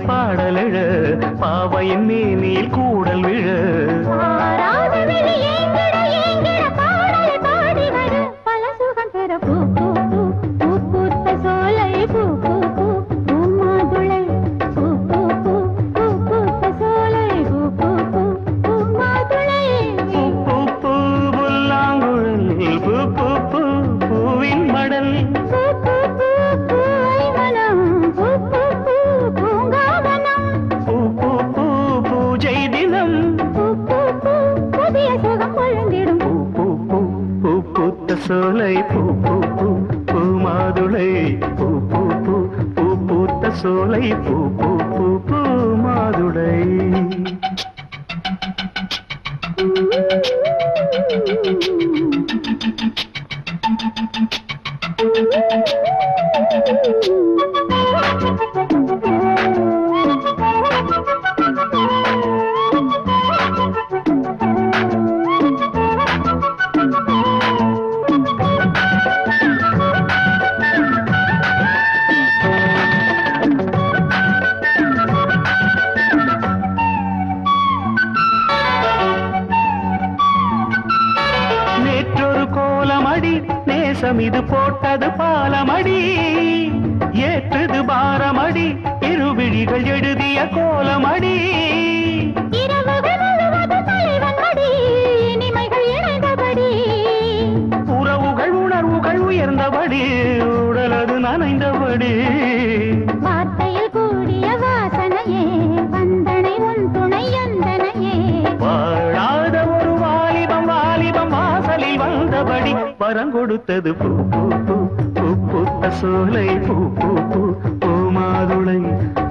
பாடலெழ பாவையின் மேனில் கூடல் விழ பல சுகம் பெற பூ பூ பூ பூ பூத்த சோலை பூ பூ பூ பூ மாதுளை பூ பூ பூ பூ பூத்த சோலை பூ பூ பூ பூ மாதுளை பூ பூ பூ புல்லாங்குழல் பூ பூ பூ பூவின் மடல் பூ பூ பூ பூவை மனம் பூ பூ பூ பூங்காவனம் பூ பூ பூ பூஜை தினம் பூ பூ பூ புதிய சுகம் பொழுந்திடும் பூ பூ பூ பூ பூத்த சோலை பூ பூ பூ பூ மாதுளை பூ பூ பூ பூ பூத்த சோலை பூ பூ பூ பூ மாதுளை நேற்றொரு கோலமடி நேசம் இது போட்டது பாலமடி ஏற்றது பாரமடி இருவிழிகள் எழுதிய கோலமடி இரவுகள் முழுவது தலைவன் மடி இனிமைகள் இணைந்தபடி உறவுகள் உணர்வுகள் உயர்ந்தபடி உடலது நனைந்தபடி வார்த்தையில் கூடிய வாசனையே வந்தனை உன் துணை அந்தனையே வாழாத ஒரு வாலிபம் வாலிபம் வாசலில் வந்தபடி வரங்கொடுத்தது பூ பூ பூ பூ பூத்த சோலை பூ பூ பூ பூ மாதுளை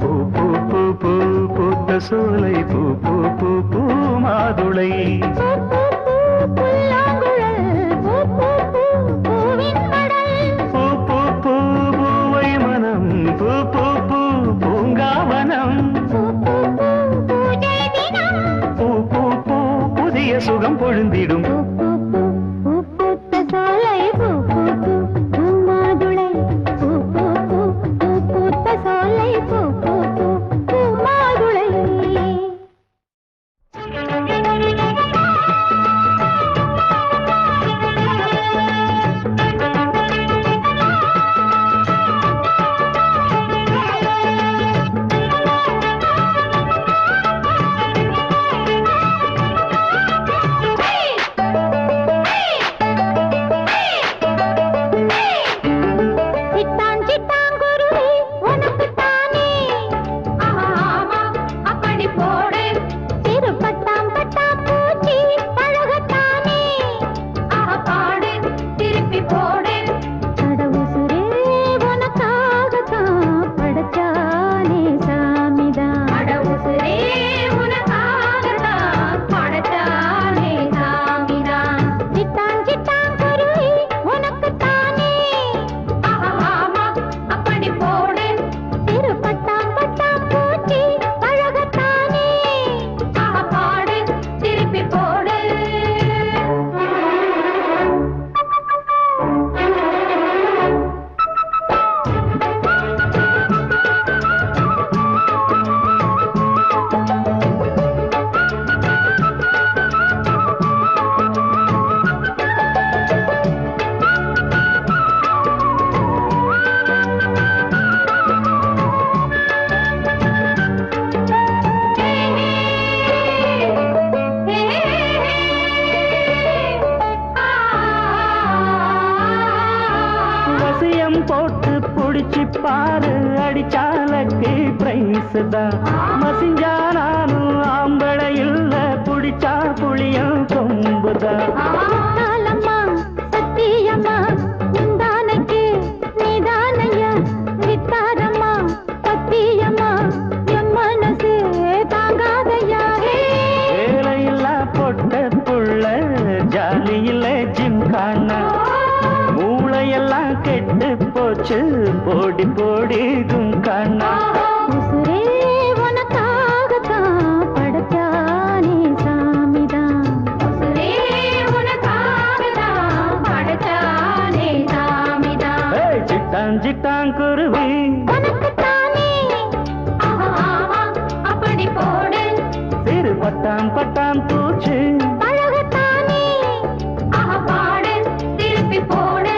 பூ பூ பூ பூ பூத்த சோலை பூ பூ பூ பூ மாதுளை பூ பூ பூ புல்லாங்குழல் பூ பூ பூ பூவின் மடல் பூ பூ பூ பூவை மனம் பூ பூ பூ பூங்காவனம் பூ பூ பூ பூஜை தினம் பூ பூ பூ புதிய சுகம் பொழுந்திடும் பூ பூ பூ பூ பூத்த சோலை பூ பூ பூ பூ மாதுளை பூ பூ பூ பூ பூத்த சோலை பூ பூ பூ பூ மாதுளை சிட்டான் சிட்டான் குருவி உனக்குத்தானே ஆமா அப்படி போடு திருப்பட்டாம் பட்டாம் பூச்சி பழகத்தானே பாடு திருப்பி போடு கடவுசுரே உனக்காகத்தான் படைச்சானே சாமிதான் கடவுசுரே உனக்காகத்தான் படைச்சானே சாமிதான் சிட்டான் சிட்டான் குருவி உனக்குத்தானே ஆமா அப்படி போடு திருப்பட்டாம் பட்டாம் பூச்சி பழகத்தானே பாடு திருப்பி போடு வசியம் போட்டு புடிச்சு பாரு அடிச்சாலக்கு பிரைஸ் தான் மசிஞ்சா நானும் ஆம்பளை இல்ல புடிச்சா புளியம் கொம்புதான் காலம்மா சத்தியம்மா உந்தானைக்கு நீதானையா வித்தாரம்மா சத்தியம்மா என் மனசு தாங்காதையா வேலையில்லா பொட்ட புள்ள ஜாலியில ஜிம் காணா மூளையெல்லாம் கெட்டு போச்சு போடி போடி கும்கானா உசுரே உனக்காகத்தான் படைச்சானே சாமிதான் உசுரே உனக்காகத்தான் படைச்சானே சாமிதான் சிட்டான் சிட்டான் குருவி உனக்குத்தானே ஆமா பட்டாம் பட்டாம் பூச்சி பழகத்தானே பாடு திருப்பி போடு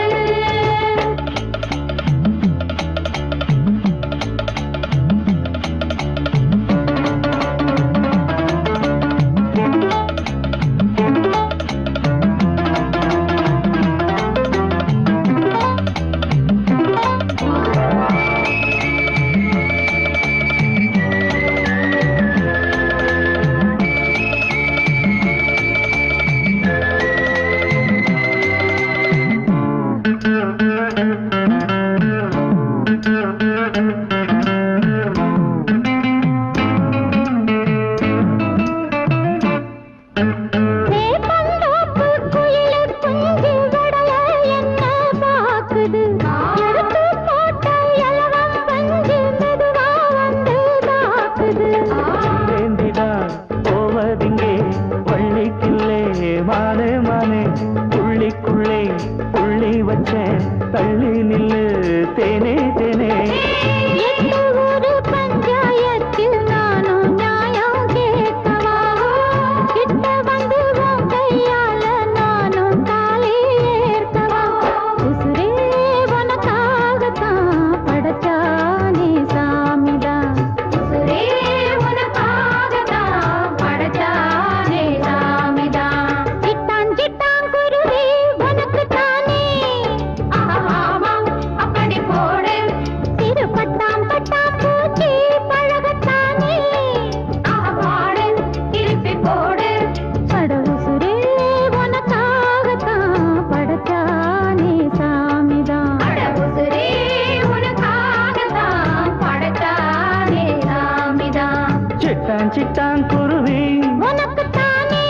சிட்டாங்குருவி உனக்குத்தானே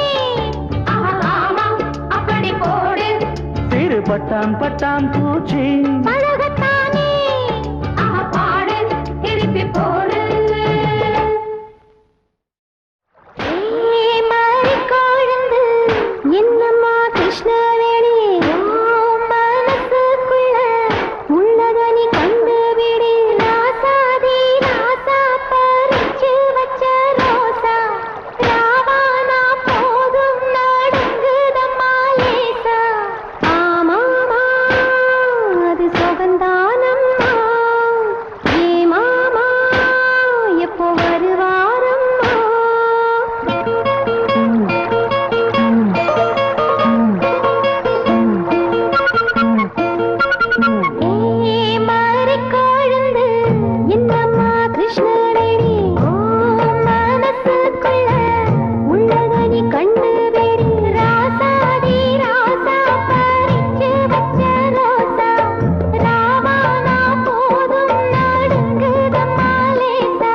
அப்படி போடு சிறு பட்டாம் பட்டாம் பூச்சி பழகத்தானே பாடு திருப்பி போடு மாறிக்கொழுந்து என்னம்மா கிருஷ்ணவேணி மனசுக்குள்ள உள்ளதனி கண்டு விடி ராசாதி ராசா பறிச்சு வச்ச ரோசா ராவானா போதும் நடுங்குதம்மா லேசா ஆமாமா அது சுகந்தானம்மா ஏ மாமா எப்போ வருவாரம்மா மாறிக்கொழுந்து என்னம்மா கிருஷ்ணவேணி மனசுக்குள்ள உள்ளதனி கண்டு வேடி ராசாதி ராசா பறிச்சு வச்ச ரோசா ராவானா போதும் நடுங்குதம்மா லேசா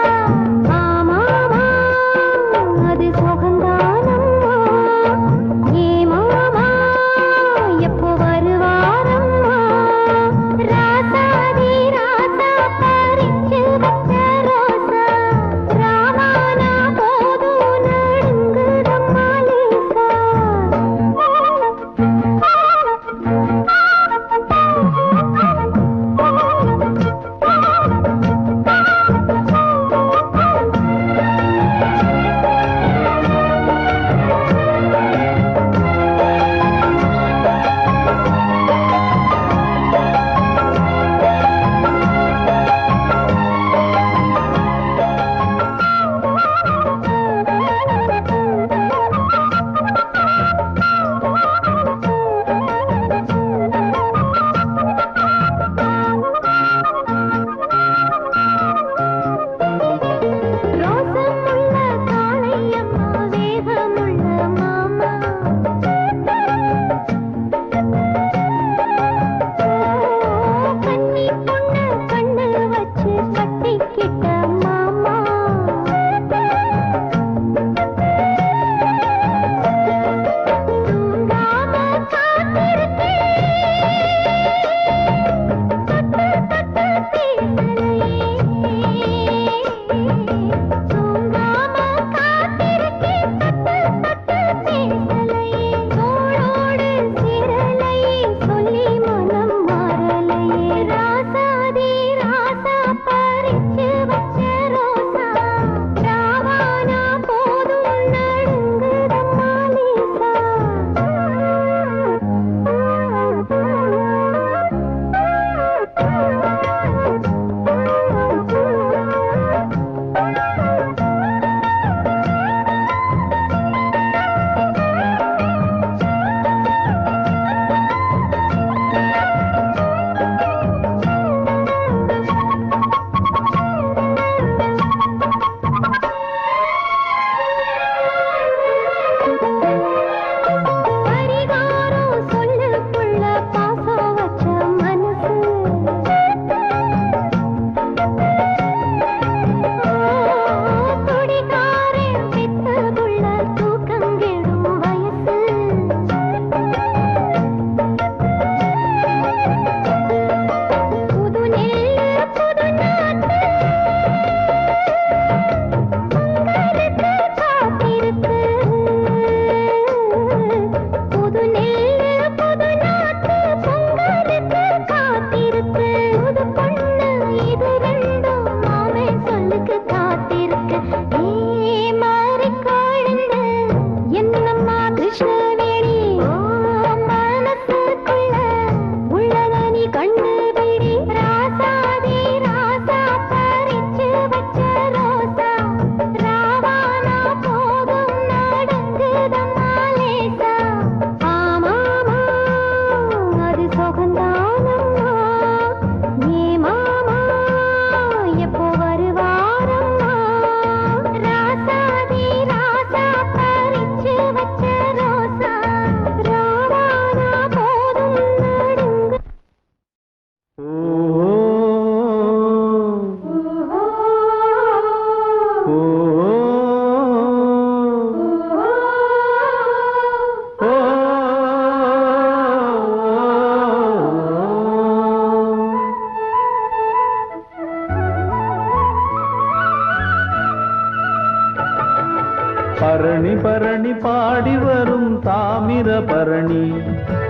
பரணி பரணி பாடி வரும் தாமிர பரணி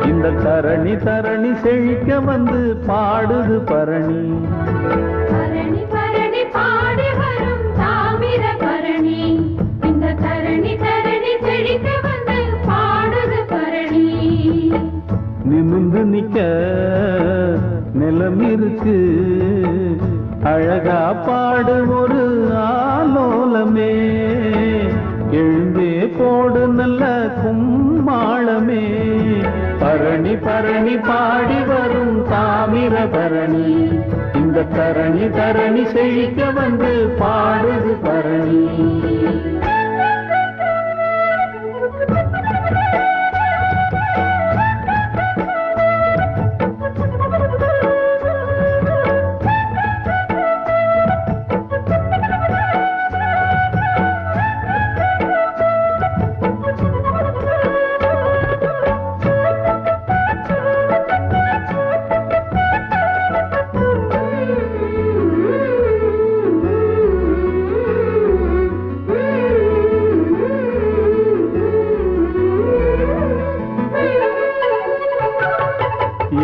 இந்த தரணி தரணி செழிக்க வந்து பாடுது பரணி. பரணி பரணி பாடி வரும் தாமிர பரணி இந்த தரணி தரணி செழிக்க வந்து பாடுது பரணி. நிமிந்து நிக்க நிலம் இருக்கு அழகா பாடு ஒரு ஆலோலமே எழுந்தே போடு நல்ல கும்மாளமே. பரணி பரணி பாடி வரும் தாமிர பரணி இந்த தரணி தரணி செழிக்க வந்து பாடுது பரணி.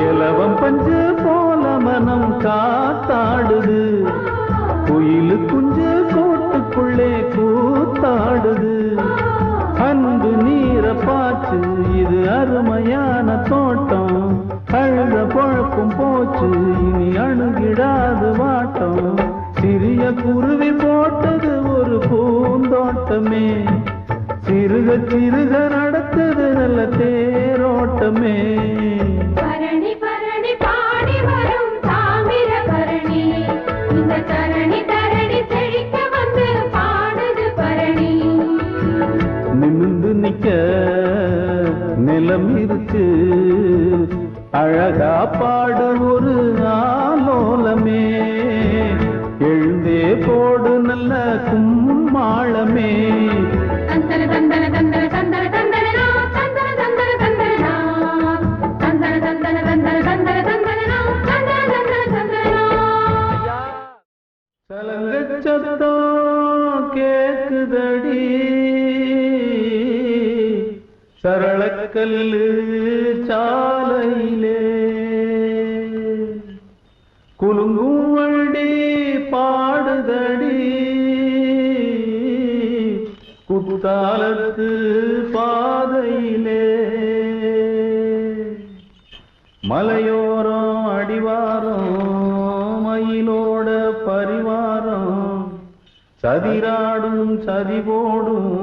இலவம் பஞ்சு போல மனம் காத்தாடுது குயிலு குஞ்சு கூட்டுக்குள்ளே கூத்தாடுது. அன்பு நீர பாச்சு இது அருமையான தோட்டம் அழுத பொழப்பும் போச்சு இனி அணுகிடாது வாட்டம். சிறிய குருவி போட்டது ஒரு பூந்தோட்டமே சிறுக சிறுக நடத்தது நல்ல தேரோட்டமே. பரணி பரணி பாடி வரும் தாமிர பரணி இந்த தரணி தரணி செழிக்க வந்து பாடுது பரணி. நிமிந்து நிக்க நிலம் இருக்கு அழகா பாடு ஒரு ஆலோலமே எழுந்தே போடு நல்ல கும்மாளமே. தந்தன தந்தன தந்தன தந்தன தந்தனா தந்தன தந்தன தந்தனா தந்தன தந்தன தந்தன தந்தன தந்தனா தந்தன தந்தன தந்தனா. சலங்க சத்தம் கேக்குதடி சரளக்கல்லு சாலையிலே குலுங்கும் வண்டி பாடுதடி குத்தாலத்து பாதையிலே. மலையோரம் அடிவாரம் மயிலோட பரிவாரம் சதிராடும் சதிபோடும்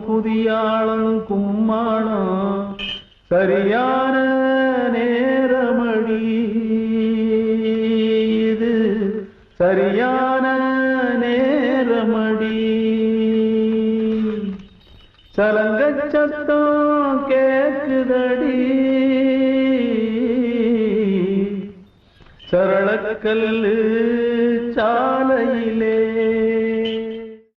புதியாளம் கும்மாளம் சரியான நேரமடி இது சரியான நேரமடி. சலங்க சத்தம் கேக்குதடி சரளக்கல்லு சால